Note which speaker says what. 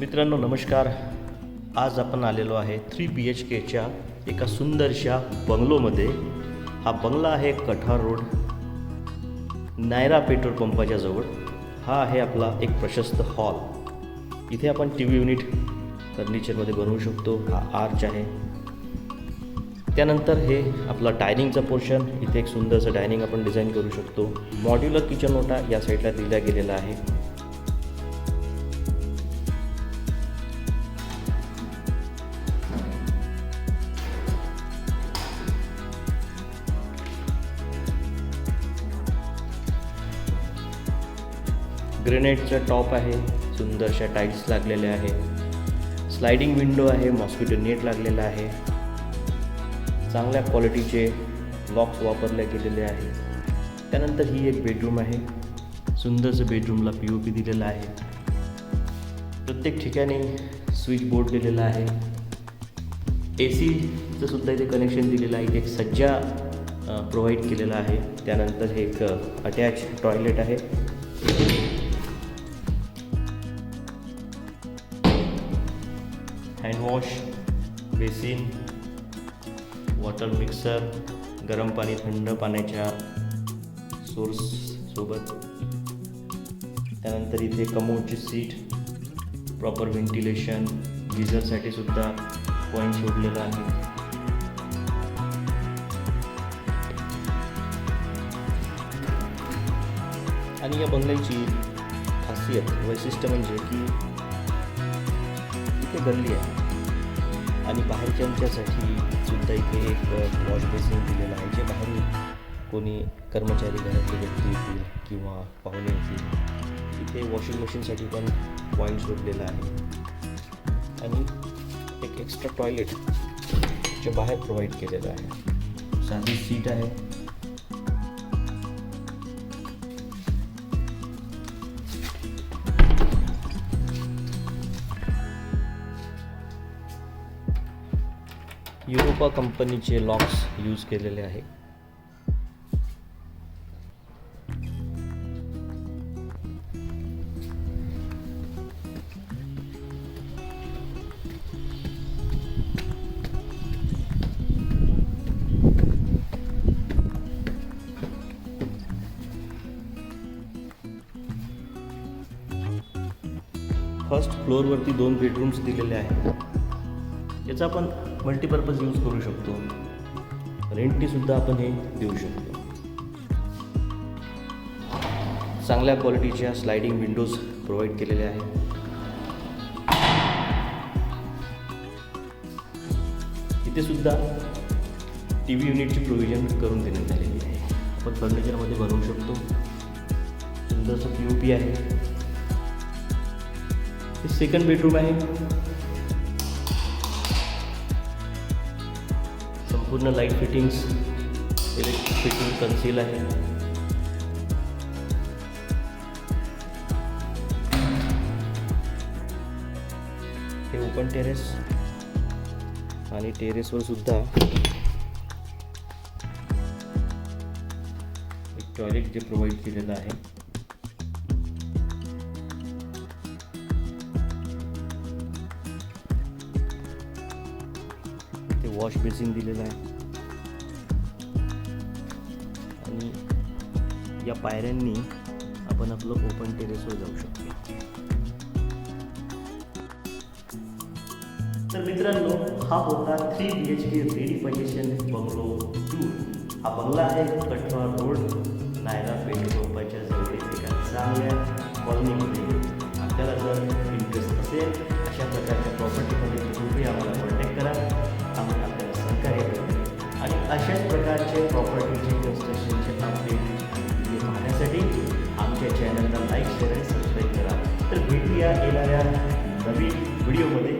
Speaker 1: मित्रांनो नमस्कार. आज आपण आलेलो आहे 3 BHKच्या एका सुंदरशा बंगलोमध्ये. हा बंगला आहे कठार रोड, नायरा पेट्रोल पंपाच्या जवळ. हा आहे आपला एक प्रशस्त हॉल. इथे आपण TV युनिट फर्निचरमध्ये बनवू शकतो. हा आर्च आहे. त्यानंतर हे आपला डायनिंगचा पोर्शन. इथे एक सुंदरसं डायनिंग आपण डिझाईन करू शकतो. मॉड्युलर किचन ओटा या साईडला दिला गेलेला आहे. ग्रेनाइटचा टॉप आहे. सुंदरशा टाईल्स लागलेल्या आहे. स्लायडिंग विंडो आहे. मॉस्किटो नेट लागलेला आहे. चांगल्या क्वालिटीचे लॉक्स वापरले गेलेले आहे. त्यानंतर ही एक बेडरूम आहे. सुंदरसं बेडरूमला POP दिलेला आहे. प्रत्येक ठिकाणी स्विच बोर्ड दिलेला आहे. ACचं सुद्धा इथे कनेक्शन दिलेलं आहे. इथे एक सज्जा प्रोव्हाइड केलेला आहे. त्यानंतर हे एक अटॅच टॉयलेट आहे. हँडवॉश बेसिन, वॉटर मिक्सर, गरम पाणी थंड पाण्याच्या सोर्स सोबत. त्यानंतर इथे कमोडची सीट, प्रॉपर व्हेंटिलेशन, गिझरसाठी सुद्धा पॉईंट सोडलेला आहे. आणि या बंगल्याची खासियत वैशिष्ट्य म्हणजे की इथे गल्ली आहे आणि बाहेरच्यांच्यासाठी सुद्धा इथे एक वॉश बेसिन दिलेलं आहे. जे बाहेरून कोणी कर्मचारी घरातले व्यक्ती येतील किंवा पाहुणे येतील, इथे वॉशिंग मशीनसाठी पण पॉईंट सोडलेला आहे. आणि एक एक्स्ट्रा टॉयलेट जे बाहेर प्रोव्हाइड केलेलं आहे. साधी सीट आहे. युरोपा कंपनीचे लॉक्स यूज केलेले आहे. फर्स्ट फ्लोअरवरती 2 बेडरूम्स दिलेले आहेत. याचा आपण मल्टीपर्पज यूज करू शकतो. रेंटनी सुद्धा आपण हे देऊ शकतो. चांगल्या क्वालिटीच्या स्लायडिंग विंडोज प्रोव्हाइड केलेल्या आहेत. इथे सुद्धा TV युनिटची प्रोव्हिजन करून देण्यात आलेली आहे. आपण फर्निचरमध्ये बनवू शकतो. सुंदरसं POP आहे. हे सेकंड बेडरूम आहे. पूर्ण light fittings, electric fitting conceal आहे. हे ओपन टेरेस आणि टेरेसवर सुद्धा एक टॉयलेट जे प्रोव्हाइड केलेलं आहे. वॉश बेसिन दिलेला आहे. आणि या पायऱ्यांनी आपण आपलं ओपन टेरेसवर जाऊ शकतो. तर मित्रांनो, हा होता 3 BHK रेडिफिकेशन बंगलो टूर. हा बंगला आहे कठवा रोड, नायरा पेट्रोल पंपाच्या जवळ एका चांगल्या कॉलनीमध्ये. आपल्याला जर इंटरेस्ट असेल अशा प्रकारच्या प्रॉपर्टीमध्ये तुम्ही आम्हाला कॉन्टॅक्ट करा. आम्ही आपल्याला सहकार्य करू. आणि अशाच प्रकारचे प्रॉपर्टीचे कन्स्ट्रक्शनचे अपडेट पाहण्यासाठी आमच्या चॅनलला लाईक, शेअर आणि सबस्क्राईब करा. तर भेटूया येणाऱ्या नवीन व्हिडिओमध्ये.